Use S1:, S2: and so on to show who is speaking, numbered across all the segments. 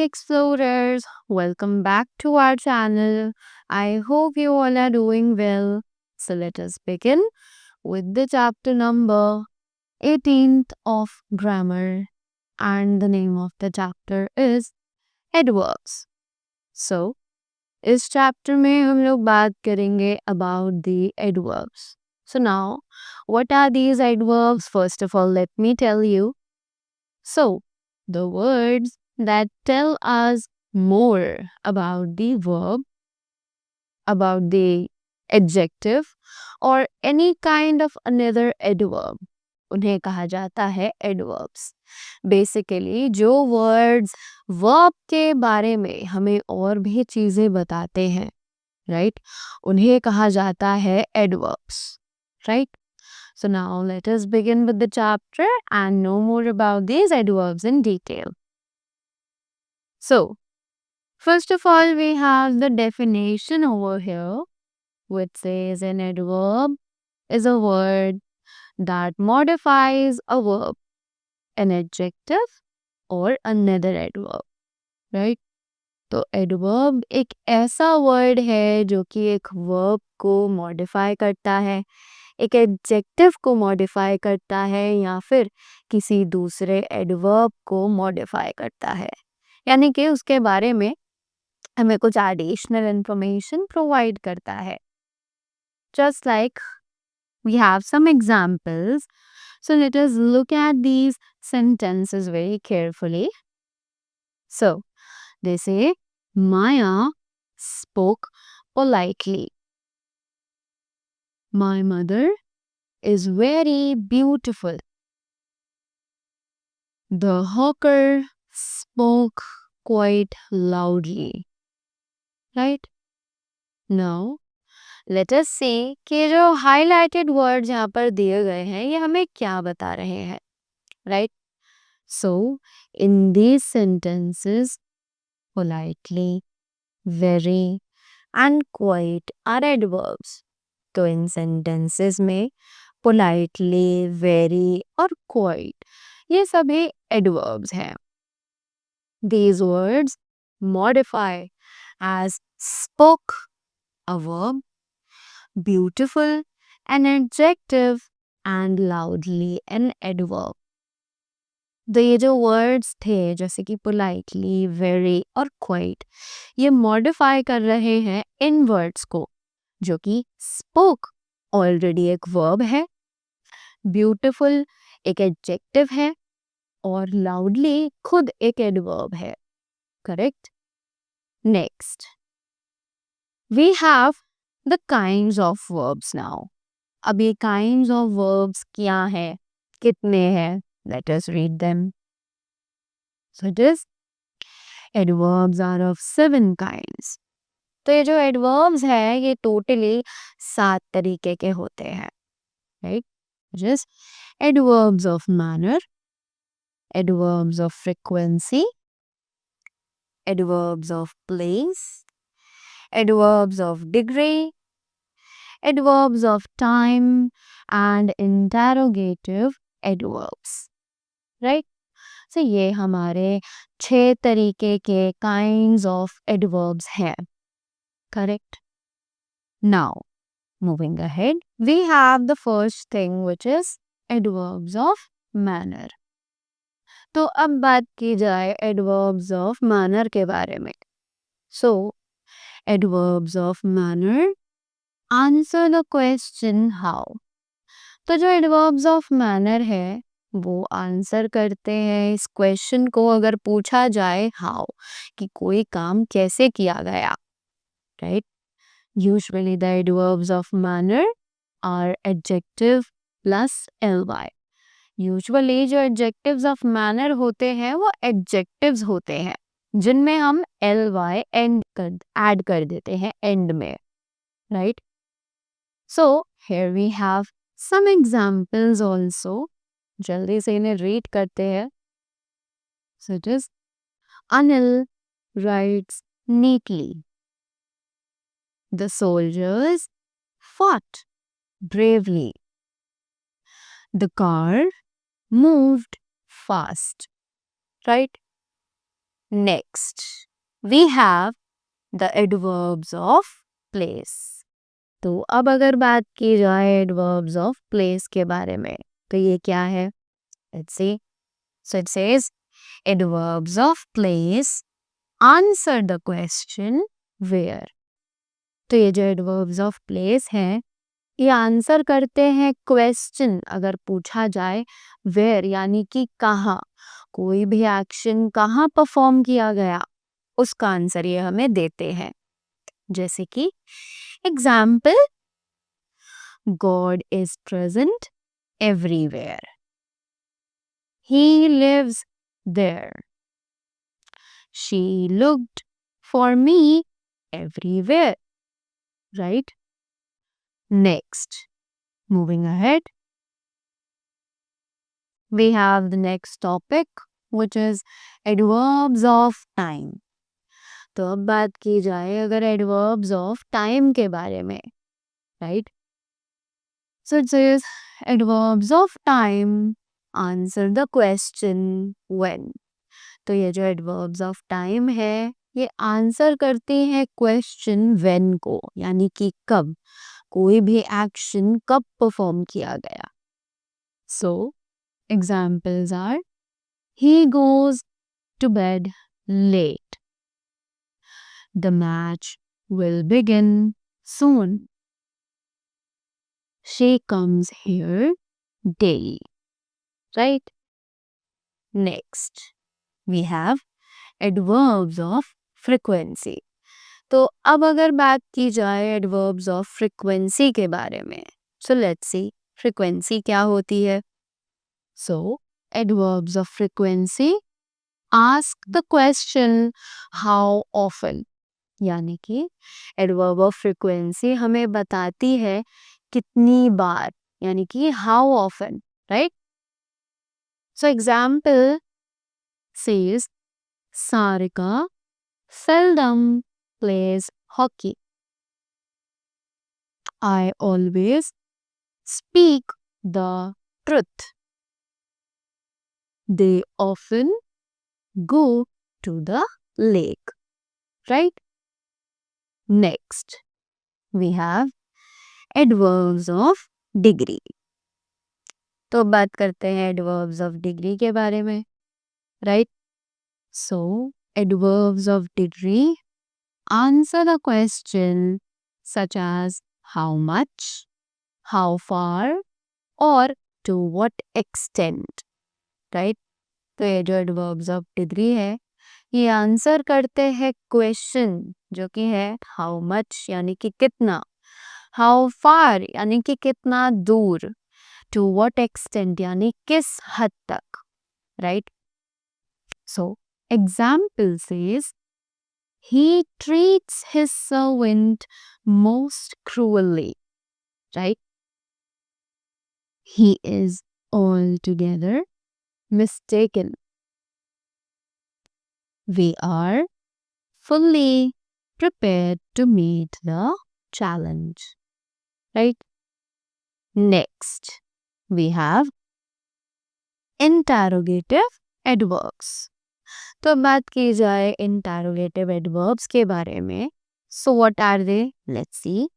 S1: explorers, welcome back to our channel. I hope you all are doing well. So let us begin with the chapter number 18th of grammar, and the name of the chapter is adverbs. So इस chapter में हम लोग बात करेंगे about the adverbs. So now, what are these adverbs? First of all, let me tell you. So, the words that tell us more about the verb, about the adjective, or any kind of another adverb, उन्हें कहा जाता है adverbs. Basically, जो words verb के बारे में हमें और भी चीजें बताते हैं, right? उन्हें कहा जाता है adverbs, right? So now let us begin with the chapter and know more about these adverbs in detail. So, first of all, we have the definition over here, which says an adverb is a word that modifies a verb, an adjective or another adverb, right? तो adverb एक ऐसा word है जो कि एक verb को modify करता है, एक एडजेक्टिव को मॉडिफाई करता है या फिर किसी दूसरे एडवर्ब को मॉडिफाई करता है, यानी कि उसके बारे में हमें कुछ एडिशनल इंफॉर्मेशन प्रोवाइड करता है. Just like we have some examples, so let us look at these sentences very carefully. So they say Maya spoke politely. My mother is very beautiful. The hawker spoke quite loudly. Right? Now, let us see कि जो highlighted words यहाँ पर दिए गए हैं ये हमें क्या बता रहे हैं. Right? So, in these sentences, politely, very, and quite are adverbs. तो इन sentences में politely, very और quite ये सभी adverbs हैं. These words modify as spoke a verb, beautiful an adjective and loudly an adverb. तो ये जो words थे जैसे कि politely, very और quite ये modify कर रहे हैं इन words को जो कि spoke already एक verb है, beautiful एक adjective है और loudly खुद एक adverb है. Correct? Next, we have the kinds of verbs now. अब ये kinds of verbs क्या हैं, कितने हैं? Let us read them. So it is, adverbs are of 7 kinds. तो ये जो adverbs है ये totally 7 तरीके के होते हैं, right? Just adverbs of manner, adverbs of frequency, adverbs of place, adverbs of degree, adverbs of time and interrogative adverbs, right? So ये हमारे 6 तरीके के kinds of adverbs हैं. Correct? Now, moving ahead, we have the first thing which is adverbs of manner. तो अब बात की जाए adverbs of manner के बारे में. So, adverbs of manner answer the question how. तो जो adverbs of manner है वो आंसर करते हैं इस क्वेश्चन को अगर पूछा जाए how, कि कोई काम कैसे किया गया, right? Usually the adverbs of manner are adjective plus ly. Usually जो adjectives of manner होते हैं वो adjectives होते हैं जिनमें हम ly add कर देते हैं end में, right? So here we have some examples also. जल्दी से इन्हें read करते हैं. So it is, Anil writes neatly. The soldiers fought bravely. The car moved fast. Right? Next, we have the adverbs of place. तो अब अगर बात की जाए adverbs of place के बारे में, तो ये क्या है? Let's see. So it says adverbs of place answer the question where. तो ये जो adverbs of place है, ये आंसर करते हैं क्वेश्चन अगर पूछा जाए वेयर यानी कि कहाँ, कोई भी एक्शन कहाँ परफॉर्म किया गया, उसका आंसर ये हमें देते हैं. जैसे कि example, God is present everywhere. He lives there. She looked for me everywhere. Right. Next, moving ahead, we have the next topic, which is adverbs of time. तो अब बात की जाए अगर adverbs of time के बारे में, right? So it says adverbs of time answer the question when. तो ये जो adverbs of time है, ये आंसर करती है क्वेश्चन when को, यानी कि कब, कोई भी एक्शन कब परफॉर्म किया गया. So examples are, he goes to bed late. The match will begin soon. She comes here daily. Right? Next, we have adverbs of frequency. तो अब अगर बात की जाए adverbs of frequency के बारे में, so let's see frequency क्या होती है. So adverbs of frequency ask the question how often, यानी कि adverb of frequency हमें बताती है कितनी बार, यानी कि how often, right? So example says Sarika seldom plays hockey. I always speak the truth. They often go to the lake. Right? Next, we have adverbs of degree. तो बात करते हैं adverbs of degree के बारे में. Right? So, adverbs of degree answer the question such as how much, how far, or to what extent. Right? तो ये जो adverbs of degree है, ये आंसर करते हैं क्वेश्चन जो कि है how much यानी कि कितना, how far यानी कि कितना दूर, to what extent यानी किस हद तक. Right? So, example says, he treats his servant most cruelly. Right? He is altogether mistaken. We are fully prepared to meet the challenge. Right? Next, we have interrogative adverbs. तो बात की जाए interrogative adverbs के बारे में. So what are they? Let's see.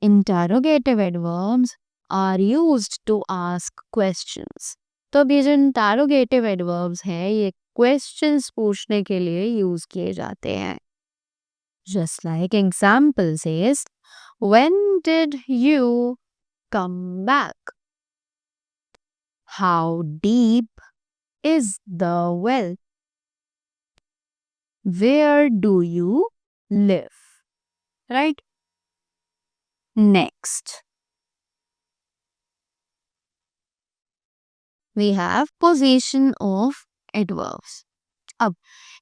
S1: Interrogative adverbs are used to ask questions. तो अभी जो interrogative adverbs हैं, ये questions पूछने के लिए यूज किए जाते हैं. Just like example says, when did you come back? How deep is the well? Where do you live? Right? Next, we have position of adverbs. अब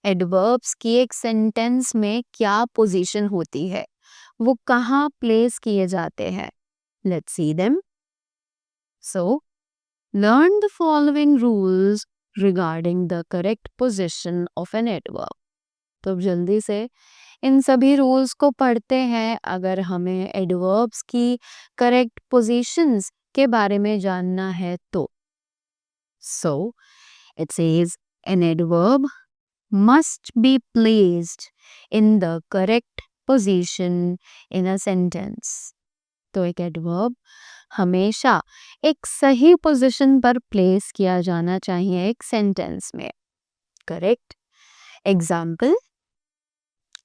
S1: adverbs की एक sentence में क्या position होती है, वो कहाँ place किए जाते हैं. Let's see them. So, learn the following rules regarding the correct position of an adverb. तो अब जल्दी से इन सभी रूल्स को पढ़ते हैं अगर हमें एडवर्ब्स की करेक्ट पोजीशंस के बारे में जानना है तो. So it says An adverb must be placed in the correct position in a sentence. तो एक adverb हमेशा एक सही पोजीशन पर प्लेस किया जाना चाहिए एक सेंटेंस में. Correct. Example,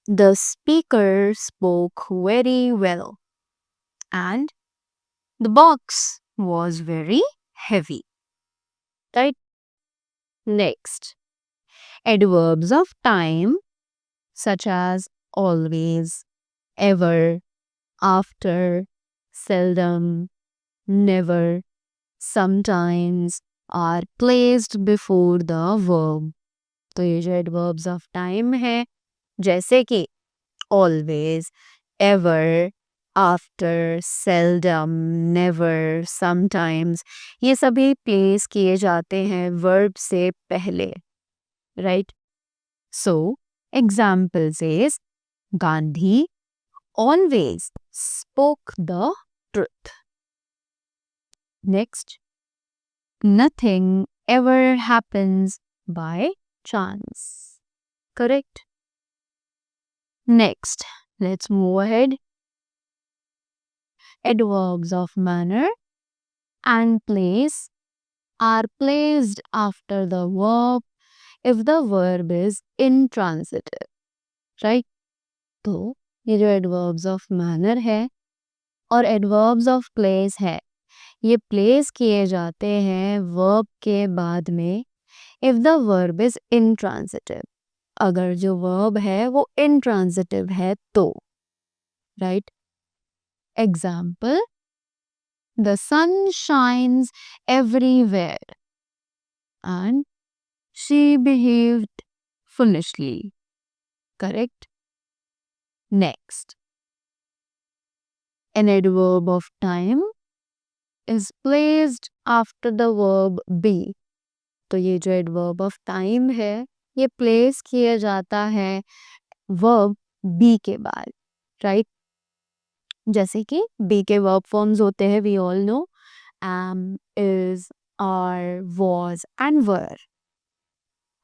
S1: the speaker spoke very well and the box was very heavy. Right? Next, adverbs of time such as always, ever, after, seldom, never, sometimes are placed before the verb. तो ये जो adverbs of time है, जैसे कि always, ever, after, seldom, never, sometimes, ये सभी place किए जाते हैं verb से पहले. Right? So, example says, Gandhi always spoke the truth. Next, nothing ever happens by chance. Correct? Next, let's move ahead. Adverbs of manner and place are placed after the verb if the verb is intransitive. Right? तो ये जो adverbs of manner है और adverbs of place है, ये place किए जाते हैं verb के बाद में if the verb is intransitive. अगर जो verb है वो intransitive है तो. Right? Example, the sun shines everywhere and she behaved foolishly. Correct? Next, an adverb of time is placed after the verb be. तो ये जो adverb of time है, ये place किया जाता है verb be के बाद. Right? जैसे कि be के verb forms होते हैं, we all know, am, is, are, was and were.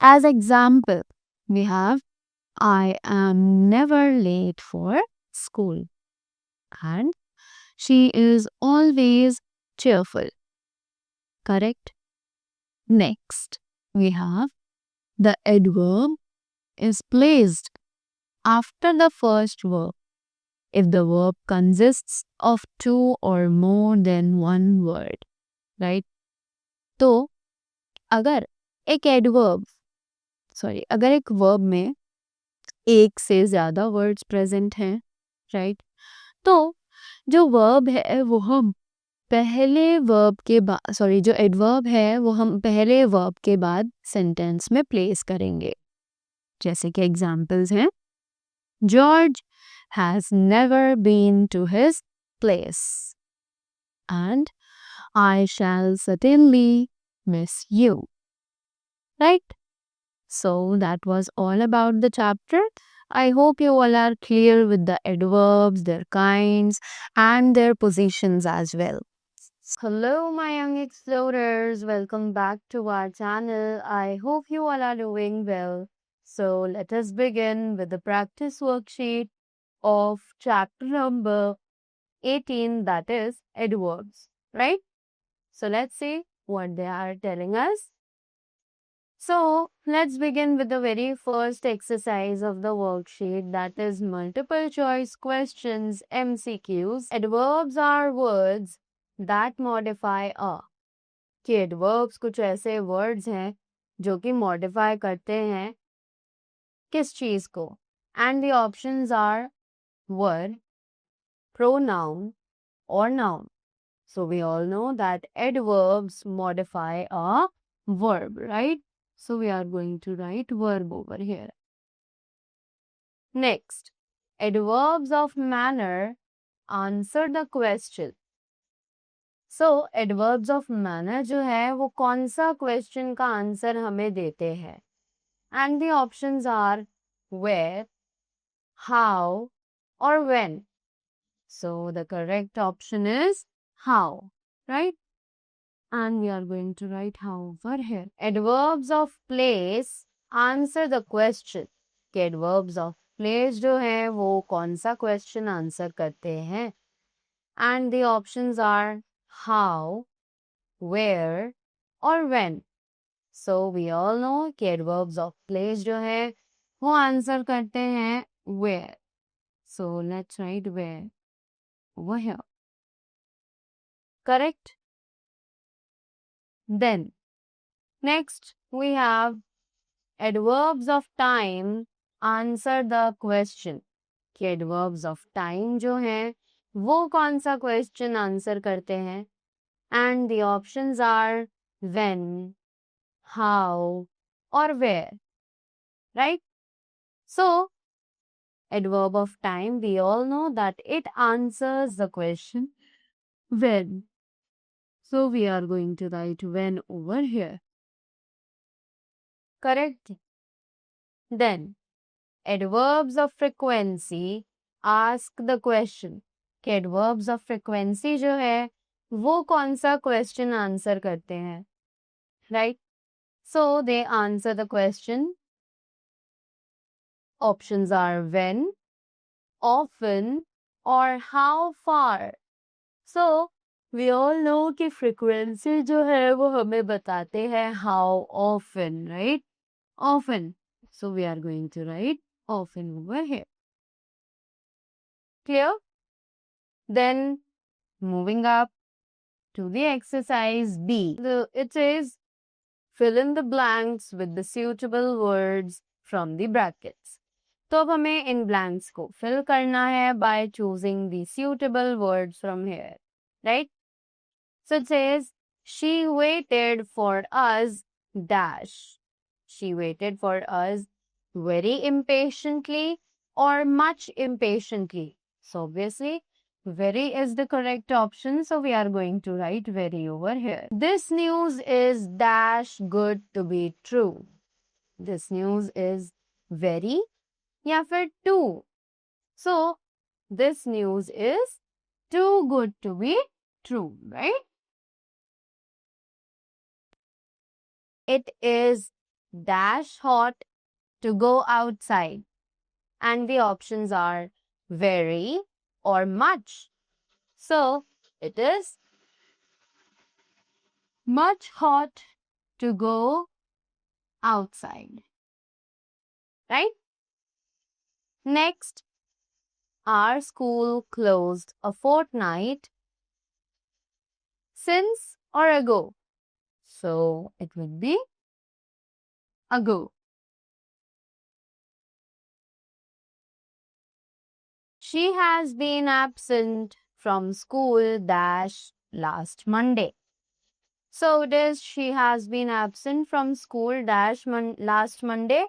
S1: As example, we have I am never late for school and she is always cheerful. Correct? Next, we have the adverb is placed after the first verb if the verb consists of two or more than one word. Right? तो अगर एक verb में एक से ज़्यादा words present हैं, right? तो जो verb है वो हम पहले verb के बाद जो adverb है वो हम पहले verb के बाद sentence में place करेंगे. जैसे कि examples हैं, George has never been to his place and I shall certainly miss you. Right? So that was all about the chapter. I hope you all are clear with the adverbs, their kinds, and their positions as well. Hello, my young explorers. Welcome back to our channel. I hope you all are doing well. So let us begin with the practice worksheet of chapter number 18, that is adverbs, right? So let's see what they are telling us. So let's begin with the very first exercise of the worksheet, that is multiple choice questions, MCQs. Adverbs are words that modify a. कि adverbs कुछ ऐसे words हैं जो कि modify करते हैं किस चीज को. And the options are word, pronoun or noun. So we all know that adverbs modify a verb, right? So we are going to write verb over here. Next, adverbs of manner answer the question. So adverbs of manner जो है वो कौन सा question का answer हमें देते हैं. And the options are where, how or when. So the correct option is how, right? and we are going to write however here. Adverbs of place answer the question. कि adverbs of place जो है वो कौन सा question answer करते हैं? And the options are how, where or when. So we all know कि adverbs of place जो है वो answer करते हैं where. So let's write where over here. Correct? Then next we have adverbs of time answer the question. कि adverbs of time जो है वो कौन सा question answer करते हैं? And the options are when, how or where. Right? So adverb of time, we all know that it answers the question when. So we are going to write when over here. Correct? Then adverbs of frequency ask the question. कि adverbs of frequency जो है वो कौन सा question answer करते हैं? Right? So they answer the question. Options are when, often or how far. So we all know कि frequency जो है वो हमें बताते हैं how often, right? Often. So we are going to write often over here. Clear? Then moving up to the exercise B. It says fill in the blanks with the suitable words from the brackets. तो अब हमें इन blanks को fill करना है by choosing the suitable words from here, right? So it says she waited for us dash. She waited for us very impatiently or much impatiently. So obviously very is the correct option, so we are going to write very over here. This news is dash good to be true. This news is very या फिर too. So this news is too good to be true, right? It is dash hot to go outside. And the options are very or much. So it is much hot to go outside. Right? Next, our school closed a fortnight since or ago. So it would be ago. She has been absent from school dash last Monday. So it is she has been absent from school dash last Monday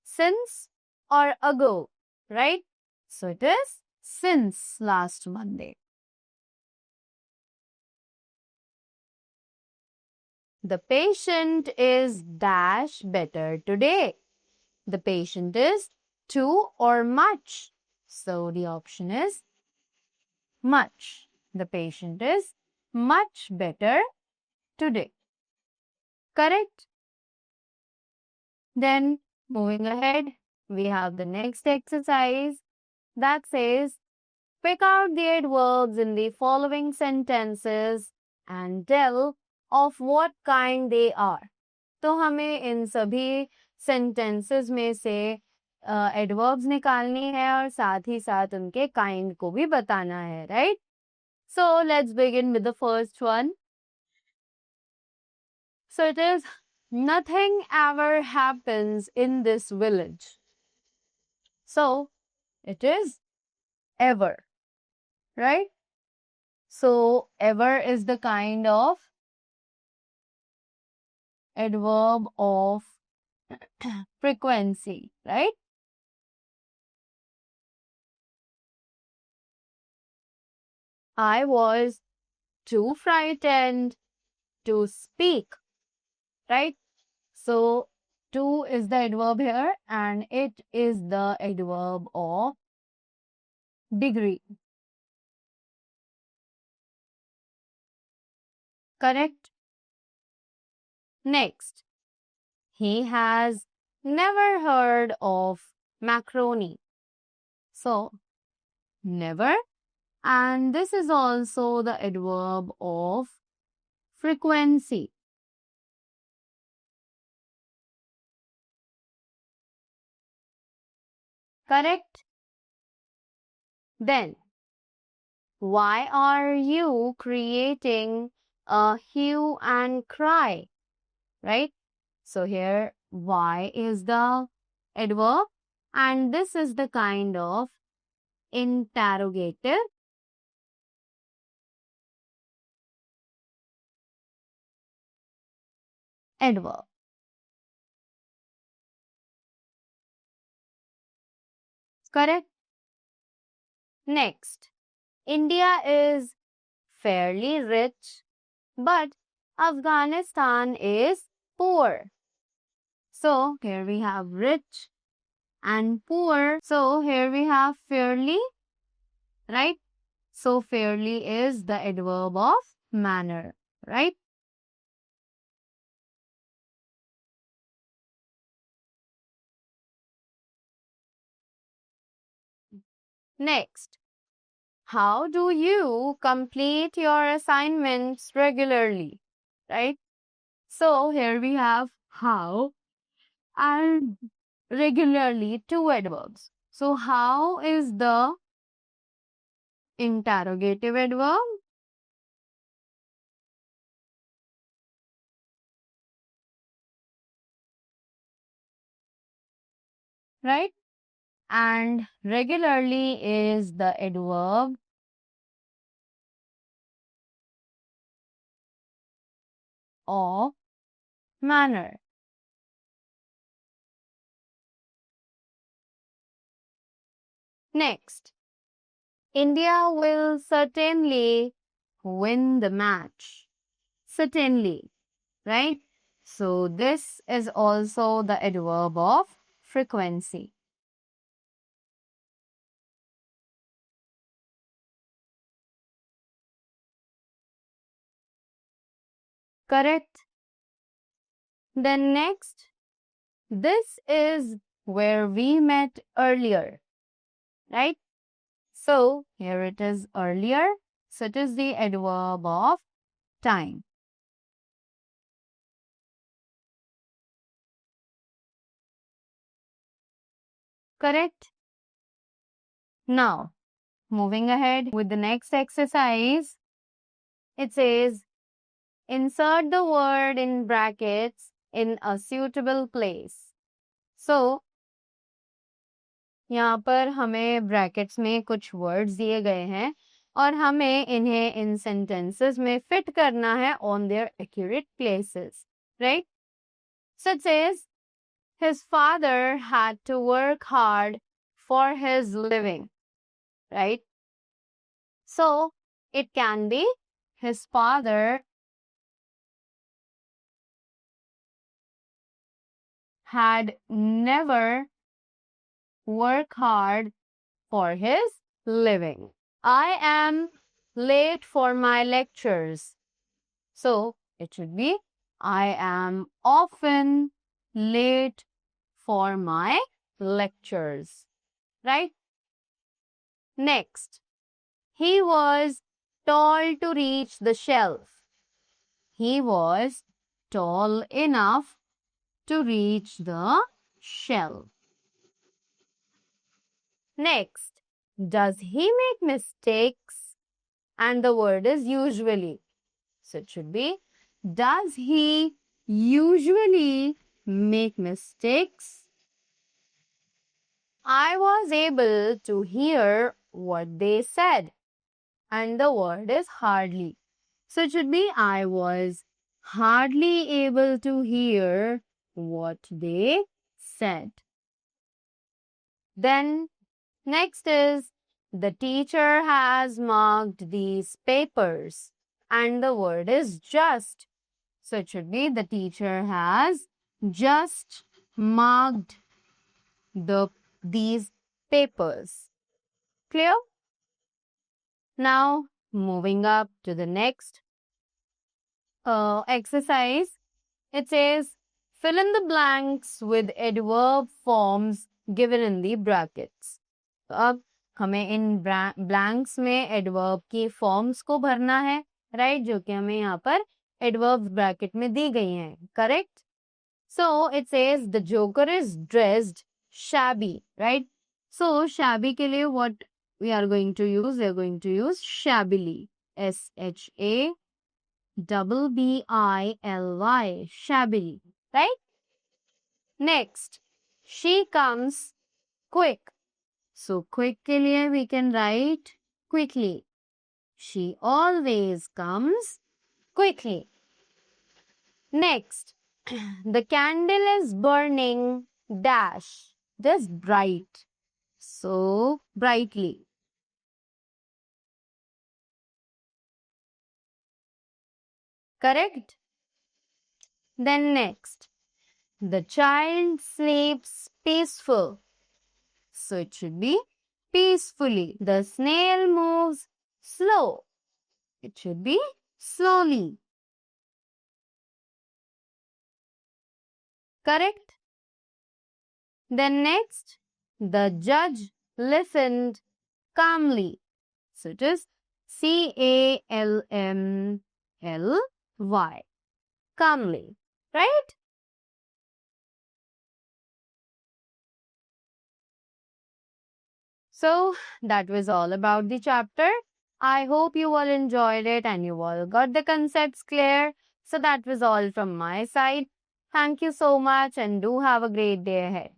S1: since or ago, right? So it is since last Monday. The patient is dash better today. The patient is too or much. So the option is much. The patient is much better today. Correct? Then moving ahead, we have the next exercise that says pick out the adverbs in the following sentences and tell of what kind they are. तो हमें इन सभी sentences में से adverbs निकालनी है और साथ ही साथ उनके kind को भी बताना है, right? So let's begin with the first one. So it is nothing ever happens in this village. So it is ever, right? So ever is the kind of adverb of frequency, right? I was too frightened to speak, right? So too is the adverb here and it is the adverb of degree. Correct? Next, he has never heard of macaroni. So, never. And this is also the adverb of frequency. Correct? Then, why are you creating a hue and cry? Right? So here, why is the adverb, and this is the kind of interrogative adverb. Correct? Next, India is fairly rich, but Afghanistan is poor. So here we have rich and poor. So here we have fairly, right? So fairly is the adverb of manner, right? Next, how do you complete your assignments regularly, right? So here we have how and regularly, two adverbs. So how is the interrogative adverb, right? And regularly is the adverb of manner. Next, India will certainly win the match. Certainly, right? So this is also the adverb of frequency. Correct? Then next, this is where we met earlier, right? So here it is earlier. So it is the adverb of time. Correct? Now, moving ahead with the next exercise, it says insert the word in brackets in a suitable place. So, यहाँ पर हमें brackets में कुछ words दिए गए हैं और हमें इन्हें इन सेंटेंसेस में फिट करना है on their accurate places, right? So it says his father had to work hard for his living, right? So it can be his father had never worked hard for his living. I am late for my lectures. So it should be I am often late for my lectures, right? Next, he was tall to reach the shelf. He was tall enough to reach the shelf. Next, does he make mistakes? And the word is usually. So it should be, does he usually make mistakes? I was able to hear what they said. And the word is hardly. So it should be, I was hardly able to hear what they said. Then next is, the teacher has marked these papers. And the word is just. So it should be, the teacher has just marked these papers. Clear? Now, moving up to the next exercise. It says, fill in the blanks with adverb forms given in the brackets. तो अब हमें इन blanks में adverb की forms को भरना है, right, जो कि हमें यहाँ पर एडवर्ब ब्रैकेट में दी गई हैं, correct? So it says the Joker is dressed shabby, right? So shabby के लिए what we are going to use? We are going to use shabbily. SHABBILY. Shabbily, right? Next, she comes quick. So quick के लिए we can write quickly. She always comes quickly. Next, the candle is burning dash, just bright, so brightly. Correct? Then next, the child sleeps peaceful, so it should be peacefully. The snail moves slow, it should be slowly. Correct? Then next, the judge listened calmly. So it is CALMLY. Calmly. Right? So that was all about the chapter. I hope you all enjoyed it and you all got the concepts clear. So that was all from my side. Thank you so much and do have a great day ahead.